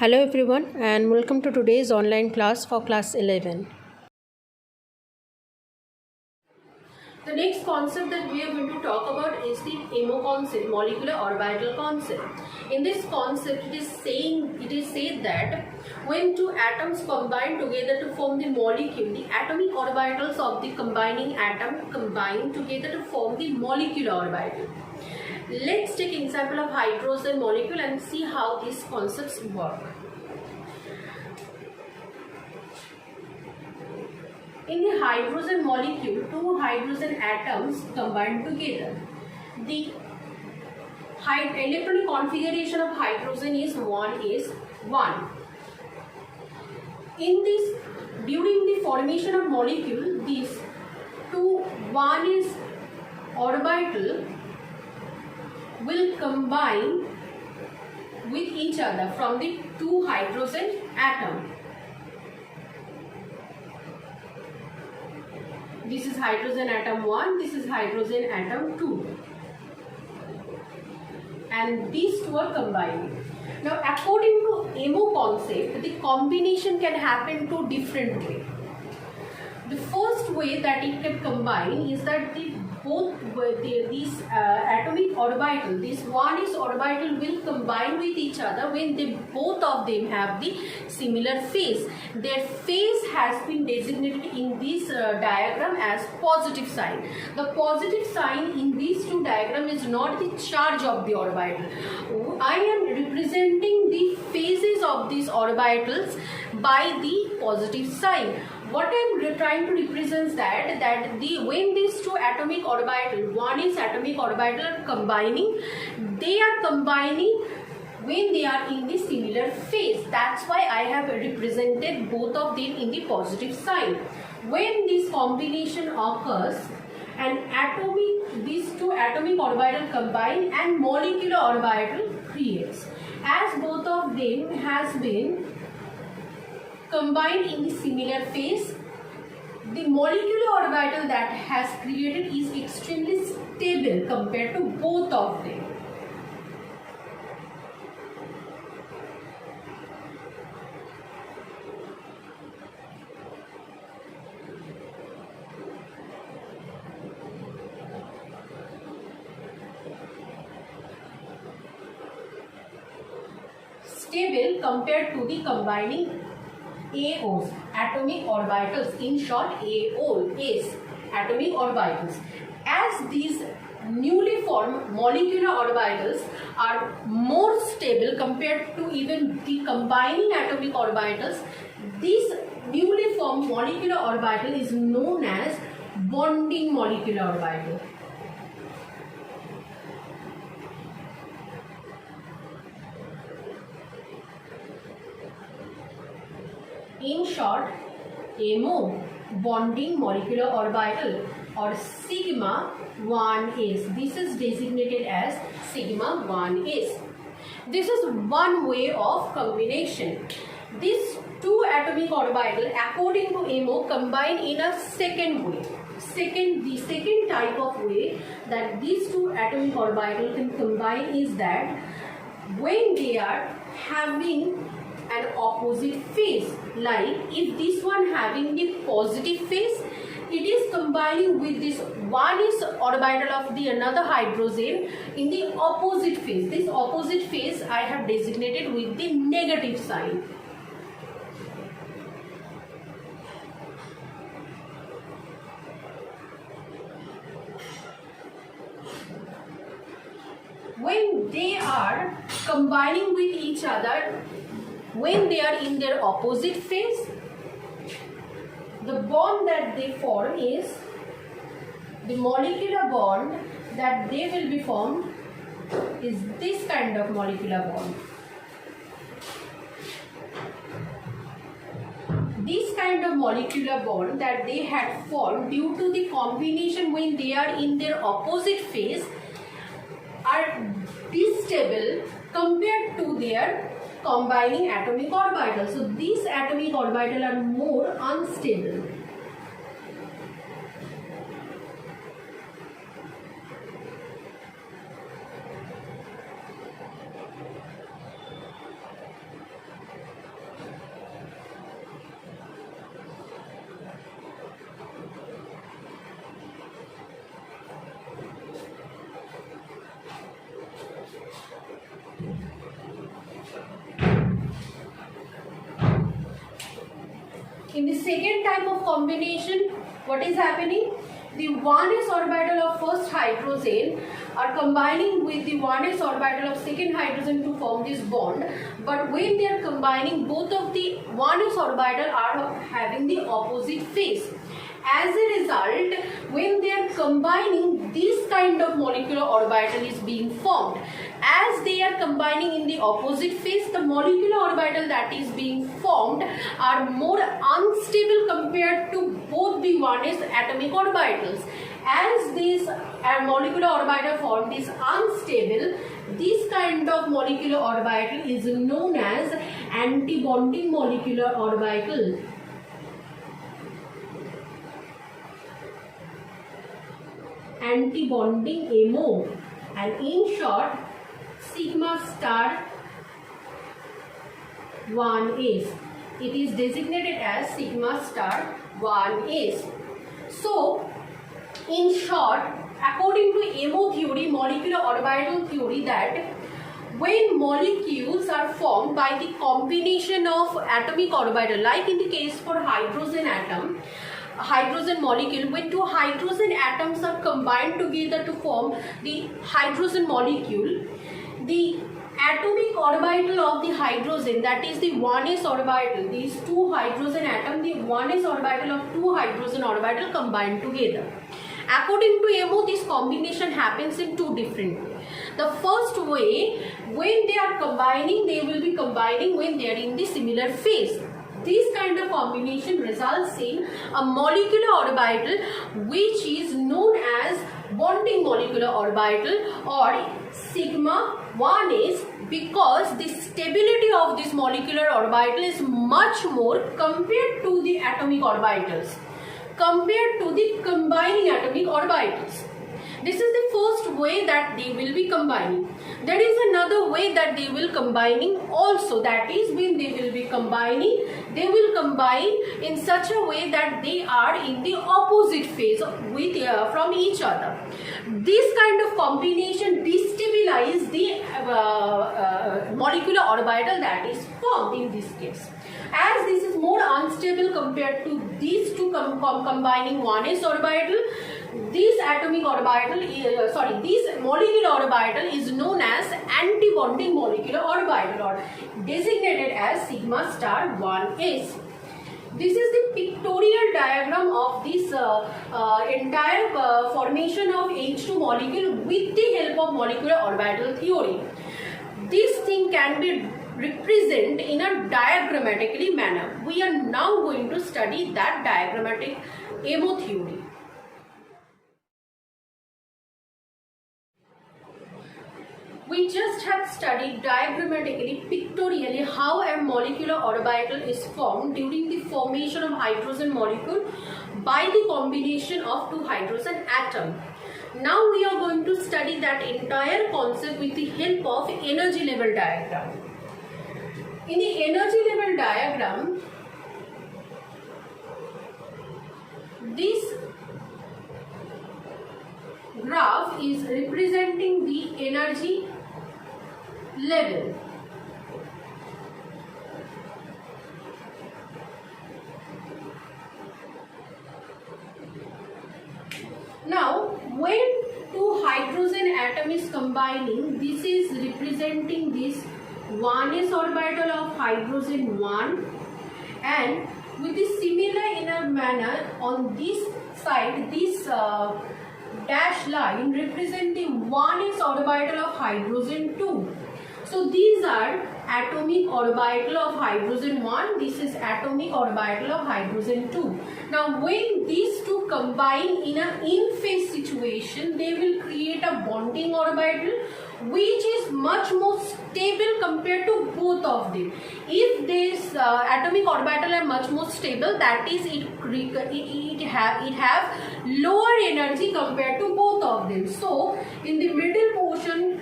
Hello everyone and welcome to today's online class for class 11. The next concept that we are going to talk about is the MO concept, molecular orbital concept. In this concept it is said that when two atoms combine together to form the molecule, the atomic orbitals of the combining atom combine together to form the molecular orbital. Let's take example of hydrogen molecule and see how these concepts work. In the hydrogen molecule, two hydrogen atoms combine together. The electronic configuration of hydrogen is 1s1. During the formation of molecule, these two 1s orbital will combine with each other from the two hydrogen atom. This is hydrogen atom 1, this is hydrogen atom 2. And these two are combining. Now according to MO concept, the combination can happen to different way. The first way that it can combine is that these atomic orbital, this 1s orbital will combine with each other when both of them have the similar phase. Their phase has been designated in this diagram as positive sign. The positive sign in these two diagrams is not the charge of the orbital. I am representing the phases of these orbitals by the positive sign. What I am trying to represent is that when these two atomic orbital, 1s atomic orbital are combining, they are combining when they are in the similar phase. That's why I have represented both of them in the positive sign. When this combination occurs, these two atomic orbital combine and molecular orbital creates. As both of them has been combined in the similar phase, the molecular orbital that has created is extremely stable compared to both of them. Stable compared to the combining AOs, atomic orbitals, in short AOs, atomic orbitals. As these newly formed molecular orbitals are more stable compared to even the combining atomic orbitals, this newly formed molecular orbital is known as bonding molecular orbital. In short, MO, bonding molecular orbital, or sigma 1s. This is designated as sigma 1s. This is one way of combination. These two atomic orbital, according to MO, combine in a second way. The second type of way that these two atomic orbital can combine is that when they are having an opposite phase. Like if this one having the positive phase, it is combining with this 1s orbital of the another hydrogen in the opposite phase. This opposite phase I have designated with the negative sign. When they are combining with each other, when they are in their opposite phase, the bond that they form is the molecular bond that they will be formed is this kind of molecular bond. This kind of molecular bond that they had formed due to the combination when they are in their opposite phase are unstable compared to their combining atomic orbitals. So these atomic orbitals are more unstable. In the second type of combination, what is happening? The 1s orbital of first hydrogen are combining with the 1s orbital of second hydrogen to form this bond. But when they are combining, both of the 1s orbital are having the opposite phase. As a result, when they are combining, this kind of molecular orbital is being formed. As they are combining in the opposite phase, the molecular orbital that is being formed are more unstable compared to both the 1s atomic orbitals. As this molecular orbital formed is unstable, this kind of molecular orbital is known as antibonding molecular orbital. Antibonding MO, and in short, sigma star 1s. It is designated as sigma star 1s. So, in short, according to MO theory, molecular orbital theory, that when molecules are formed by the combination of atomic orbital, like in the case for hydrogen atom, hydrogen molecule, when two hydrogen atoms are combined together to form the hydrogen molecule, the atomic orbital of the hydrogen, that is the 1s orbital, these two hydrogen atom, the 1s orbital of two hydrogen orbital combined together. According to MO, this combination happens in two different ways. The first way, when they are combining, they will be combining when they are in the similar phase. This kind of combination results in a molecular orbital which is known as bonding molecular orbital or sigma 1s, because the stability of this molecular orbital is much more compared to the atomic orbitals, compared to the combining atomic orbitals. This is the first way that they will be combining. There is another way that they will combining also, that is when they will be combining, they will combine in such a way that they are in the opposite phase with from each other. This kind of combination destabilize the molecular orbital that is formed in this case. As this is more unstable compared to these two combining 1s orbital, this atomic orbital, this molecular orbital is known as antibonding molecular orbital or designated as sigma star 1s. This is the pictorial diagram of this entire formation of H2 molecule with the help of molecular orbital theory. This thing can be represented in a diagrammatically manner. We are now going to study that diagrammatic MO theory. We just have studied diagrammatically, pictorially, how a molecular orbital is formed during the formation of hydrogen molecule by the combination of two hydrogen atoms. Now we are going to study that entire concept with the help of energy level diagram. In the energy level diagram, this graph is representing the energy level. Now, when two hydrogen atom is combining, this is representing this 1s orbital of hydrogen 1, and with the similar inner manner on this side, this dash line represent the 1s orbital of hydrogen 2. So these are atomic orbital of hydrogen 1, this is atomic orbital of hydrogen 2. Now when these two combine in an in-phase situation, they will create a bonding orbital which is much more stable compared to both of them. If this atomic orbital are much more stable, that is it have lower energy compared to both of them. So in the middle portion,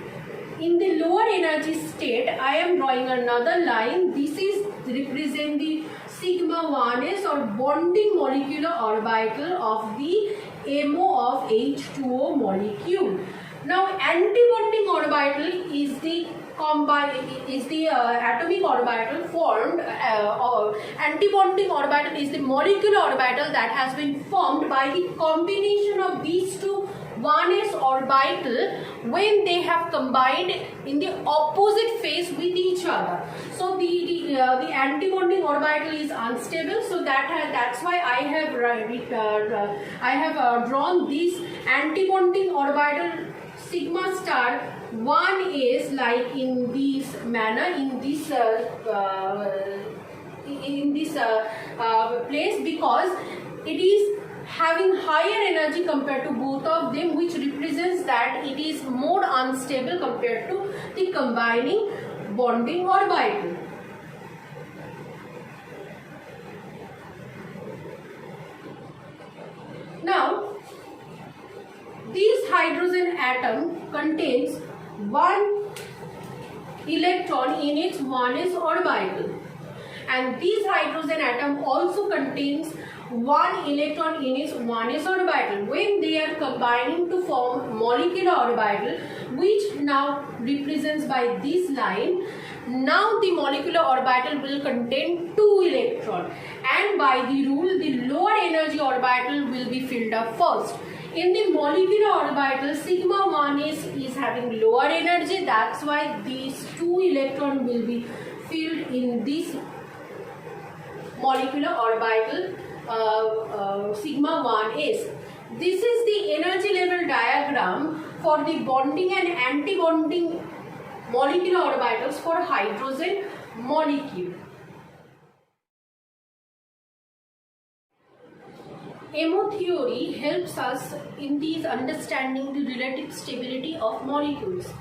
in the lower energy state, I am drawing another line. This is represent the sigma 1s or bonding molecular orbital of the MO of H2O molecule. Now, antibonding orbital is the atomic orbital formed, or antibonding orbital is the molecular orbital that has been formed by the combination of these two 1s orbital when they have combined in the opposite phase with each other. So the antibonding orbital is unstable. So that's why I have drawn this antibonding orbital sigma star. One is like in this manner, in this place, because it is having higher energy compared to both of them, which represents that it is more unstable compared to the combining bonding orbital. Now, this hydrogen atom contains one electron in its 1s orbital, and this hydrogen atom also contains one electron in its 1s orbital. When they are combining to form molecular orbital, which now represents by this line, now the molecular orbital will contain 2 electrons, and by the rule the lower energy orbital will be filled up first. In the molecular orbital, sigma 1s is having lower energy, that's why these 2 electrons will be filled in this molecular orbital sigma 1s. This is the energy level diagram for the bonding and anti-bonding molecular orbitals for hydrogen molecule. MO theory helps us in these understanding the relative stability of molecules.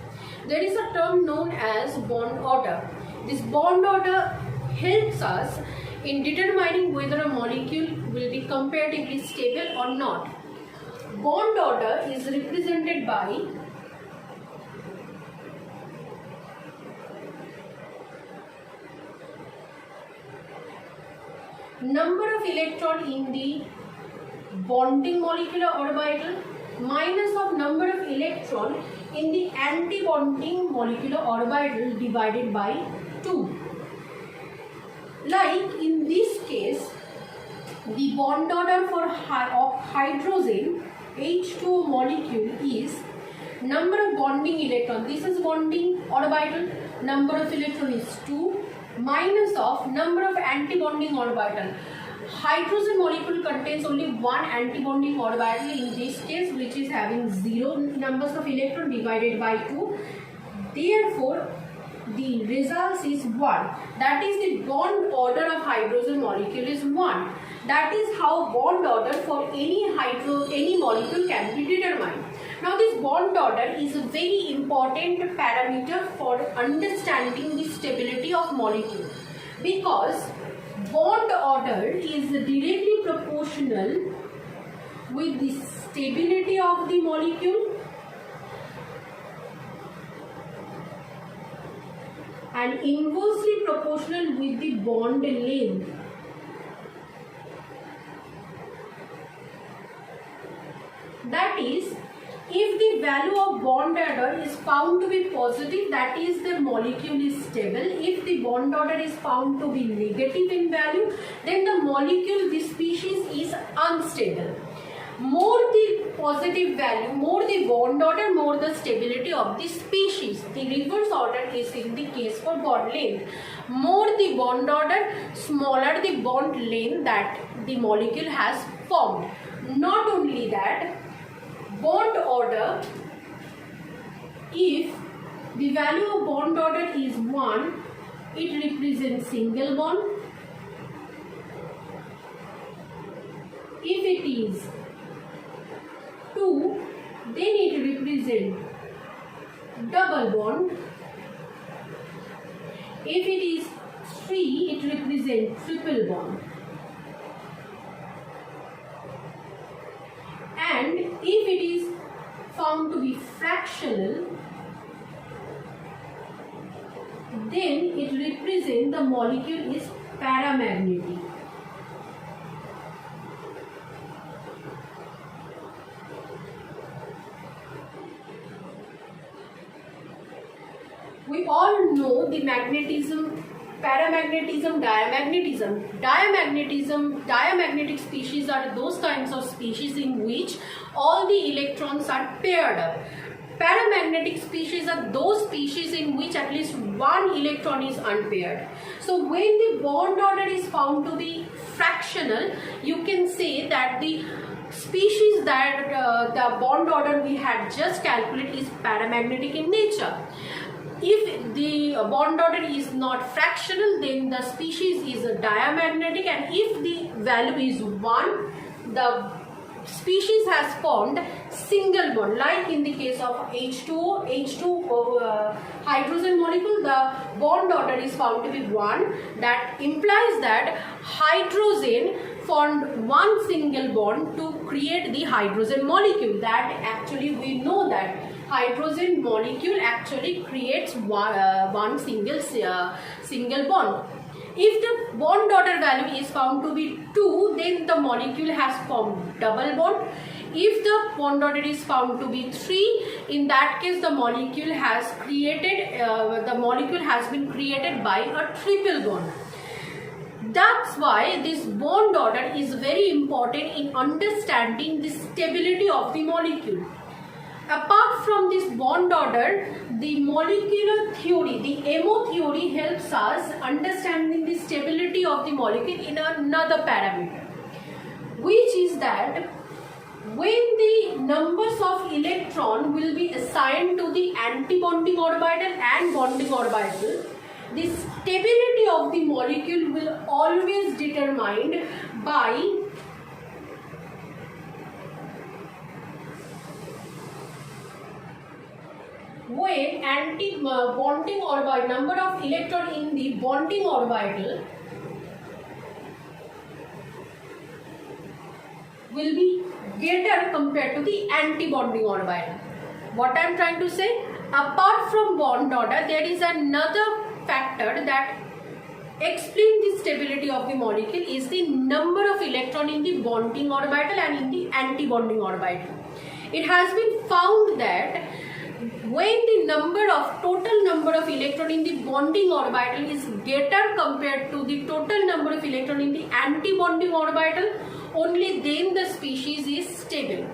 There is a term known as bond order. This bond order helps us in determining whether a molecule will be comparatively stable or not. Bond order is represented by number of electrons in the bonding molecular orbital minus of number of electron in the anti-bonding molecular orbital divided by 2. Like in this case, the bond order for of hydrogen H2O molecule is number of bonding electron, this is bonding orbital, number of electron is 2, minus of number of anti-bonding orbital. Hydrogen molecule contains only one anti-bonding orbital in this case, which is having 0 numbers of electron divided by 2. Therefore, the result is 1. That is the bond order of hydrogen molecule is 1. That is how bond order for any molecule can be determined. Now, this bond order is a very important parameter for understanding the stability of molecule, because bond order is directly proportional with the stability of the molecule and inversely proportional with the bond length. That is, if the value of bond order is found to be positive, that is the molecule is stable. If the bond order is found to be negative in value, then the molecule, the species is unstable. More the positive value, more the bond order, more the stability of the species. The reverse order is in the case for bond length. More the bond order, smaller the bond length that the molecule has formed. Not only that, bond order, if the value of bond order is 1, it represents single bond. If it is 2, then it represents double bond. If it is 3, it represents triple bond. And if it is found to be fractional, then it represents the molecule is paramagnetic. We all all know the magnetism, paramagnetism, diamagnetic species are those kinds of species in which all the electrons are paired up. Paramagnetic species are those species in which at least one electron is unpaired. So when the bond order is found to be fractional, you can say that the species that the bond order we had just calculated is paramagnetic in nature. If the bond order is not fractional, then the species is a diamagnetic, and if the value is 1, the species has formed single bond. Like in the case of H2 hydrogen molecule, the bond order is found to be 1. That implies that hydrogen formed one single bond to create the hydrogen molecule. That actually we know that hydrogen molecule actually creates one single bond. If the bond order value is found to be 2, then the molecule has formed double bond. If the bond order is found to be 3, in that case the molecule has been created by a triple bond. That's why this bond order is very important in understanding the stability of the molecule. Apart from this bond order, the molecular theory, the MO theory, helps us understanding the stability of the molecule in another parameter, which is that when the numbers of electron will be assigned to the anti-bonding orbital and bonding orbital, the stability of the molecule will always determined by when anti-bonding orbital, number of electron in the bonding orbital will be greater compared to the anti-bonding orbital. What I am trying to say, apart from bond order, there is another factor that explains the stability of the molecule is the number of electron in the bonding orbital and in the anti-bonding orbital. It has been found that when the total number of electron in the bonding orbital is greater compared to the total number of electron in the anti-bonding orbital, only then the species is stable.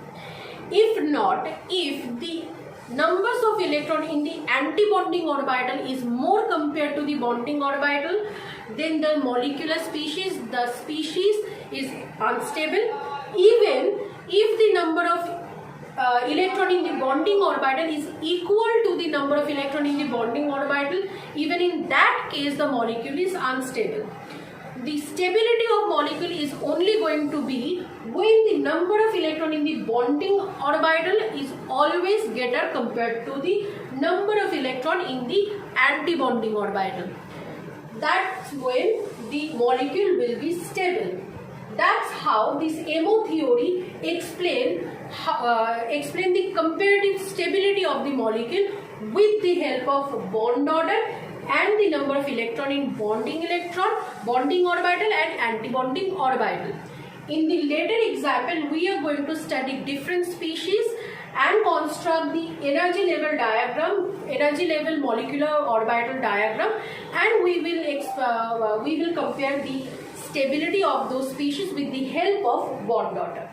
If not, if the numbers of electron in the anti-bonding orbital is more compared to the bonding orbital, then the molecular species, the species is unstable. Even if the number of electron in the bonding orbital is equal to the number of electron in the bonding orbital, even in that case the molecule is unstable. The stability of molecule is only going to be when the number of electron in the bonding orbital is always greater compared to the number of electron in the anti-bonding orbital. That's when the molecule will be stable. That's how this MO theory explain the comparative stability of the molecule with the help of bond order and the number of electron in bonding orbital and anti-bonding orbital. In the later example, we are going to study different species and construct the energy level diagram, energy level molecular orbital diagram, and we will compare the stability of those species with the help of bond order.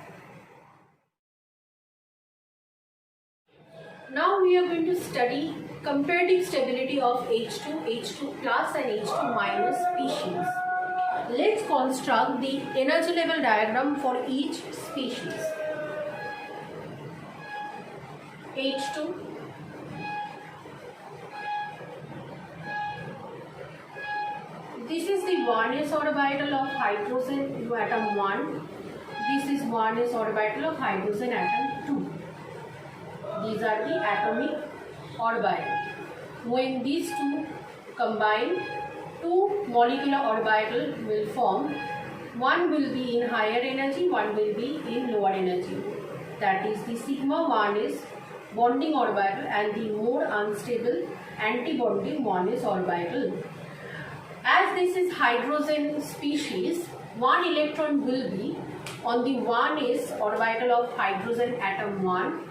Now we are going to study comparative stability of H2, H2 plus and H2 minus species. Let's construct the energy level diagram for each species. H2, this is the 1s orbital of hydrogen atom 1. This is 1s orbital of hydrogen atom 2. These are the atomic orbitals. When these two combine, two molecular orbitals will form. One will be in higher energy, one will be in lower energy. That is the sigma 1 is bonding orbital and the more unstable anti-bonding 1s orbital. As this is hydrogen species, one electron will be on the 1s orbital of hydrogen atom 1.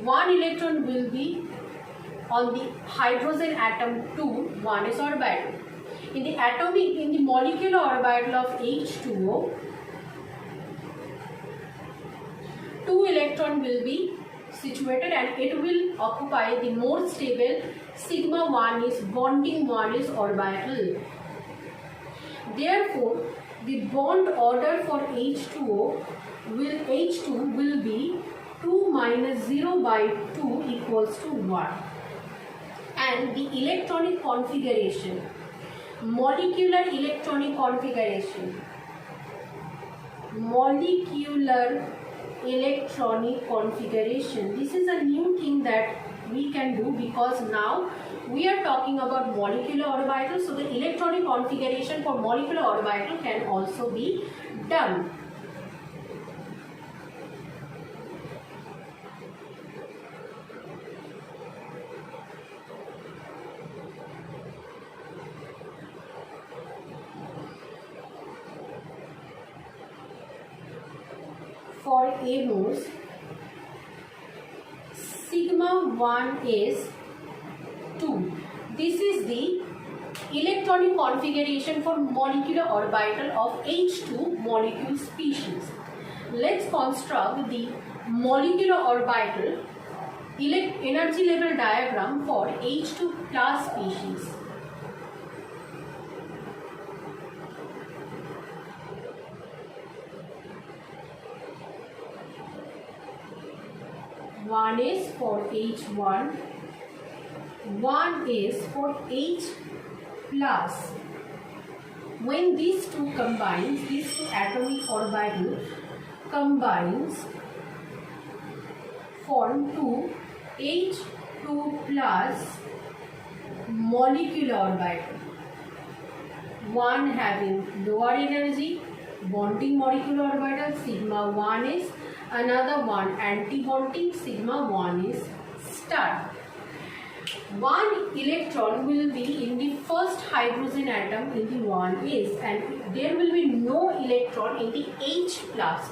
One electron will be on the hydrogen atom 2 1s orbital. In the molecular orbital of H2O, 2 electron will be situated and it will occupy the more stable sigma 1s bonding 1s orbital. Therefore, the bond order for H2 will be 2 minus 0 by 2 equals to 1. And the electronic configuration, molecular electronic configuration, this is a new thing that we can do, because now we are talking about molecular orbital, so the electronic configuration for molecular orbital can also be done. For AMOs, sigma 1 is 2. This is the electronic configuration for molecular orbital of H2 molecule species. Let's construct the molecular orbital energy level diagram for H2 plus species. One is for H1, one is for H plus. When these two combines, these two atomic orbital combines, form to H2 plus molecular orbital. One having lower energy, bonding molecular orbital, sigma 1 is, another one anti-bonding, sigma 1 is star. One electron will be in the first hydrogen atom in the 1s, and there will be no electron in the H plus.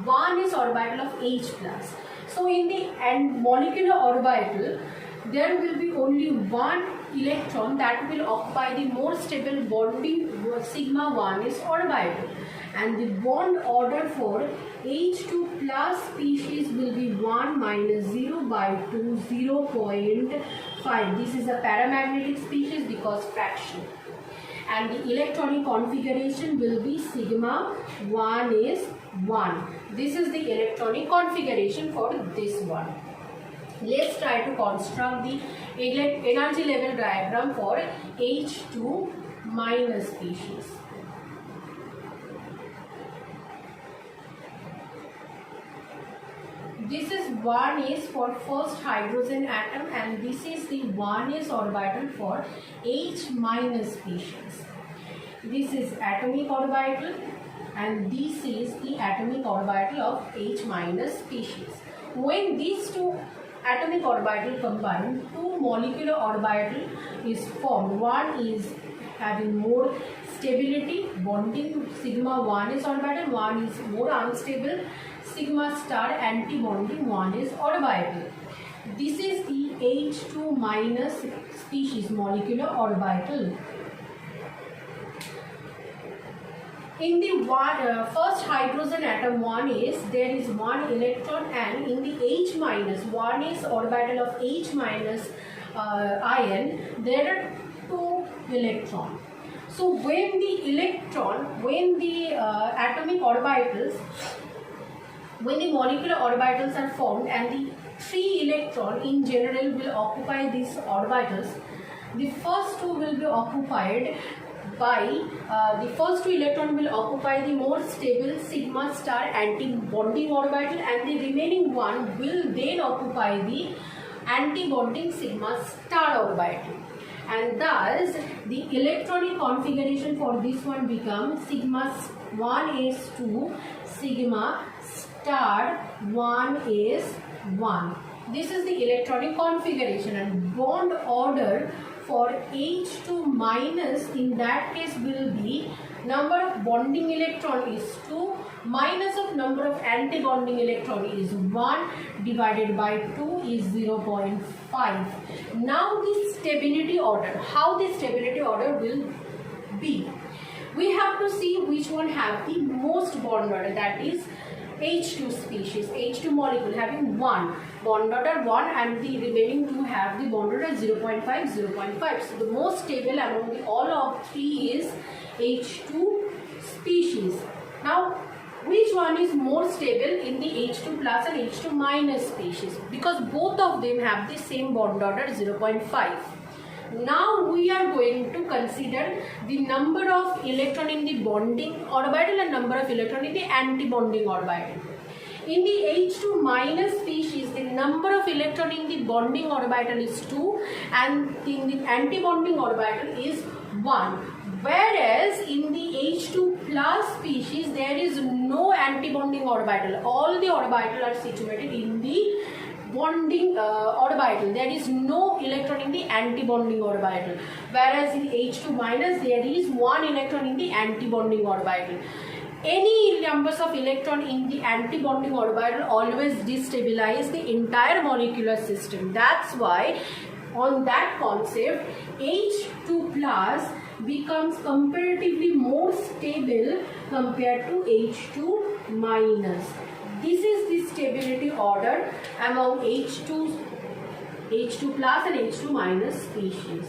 1 is orbital of H plus. So in the molecular orbital, there will be only one electron that will occupy the more stable bonding sigma 1 is orbital, and the bond order for H2 plus species will be 1 minus 0 by 2, 0.5. This is a paramagnetic species because fraction, and the electronic configuration will be sigma 1 is 1. This is the electronic configuration for this one. Let's try to construct the energy level diagram for H2 minus species. This is 1s for first hydrogen atom, and this is the 1s orbital for H minus species. This is atomic orbital, and this is the atomic orbital of H minus species. When these two atomic orbital combine, two molecular orbital is formed. One is having more stability, bonding sigma 1 is orbital, one is more unstable, sigma star anti-bonding, one is orbital. This is the H2 minus species molecular orbital. In the first hydrogen atom 1s, there is one electron, and in the H minus, 1s orbital of H minus ion, there are two electrons. So when the atomic orbitals, when the molecular orbitals are formed and the 3 electron in general will occupy these orbitals, the first two will be occupied by the first 2 electron will occupy the more stable sigma star anti-bonding orbital, and the remaining one will then occupy the anti-bonding sigma star orbital, and thus the electronic configuration for this one becomes sigma 1s2 sigma star 1s1. This is the electronic configuration, and bond order for H2 minus, in that case will be number of bonding electron is 2 minus of number of anti-bonding electron is 1 divided by 2 is 0.5. Now the stability order, how the stability order will be? We have to see which one have the most bond order, that is H2 species, H2 molecule having 1 bond order 1 and the remaining 2 have the bond order 0.5, 0.5. So the most stable among the all of 3 is H2 species. Now which one is more stable in the H2 plus and H2 minus species? Because both of them have the same bond order 0.5. Now we are going to consider the number of electron in the bonding orbital and number of electron in the anti-bonding orbital. In the H2 minus species, the number of electron in the bonding orbital is 2 and in the anti-bonding orbital is 1. Whereas in the H2 plus species, there is no anti-bonding orbital. All the orbital are situated in the bonding orbital. There is no electron in the anti-bonding orbital. Whereas in H2 minus, there is 1 electron in the anti-bonding orbital. Any numbers of electron in the anti-bonding orbital always destabilize the entire molecular system. That's why on that concept, H2 plus becomes comparatively more stable compared to H2 minus. This is the stability order among H2 plus and H2 minus species.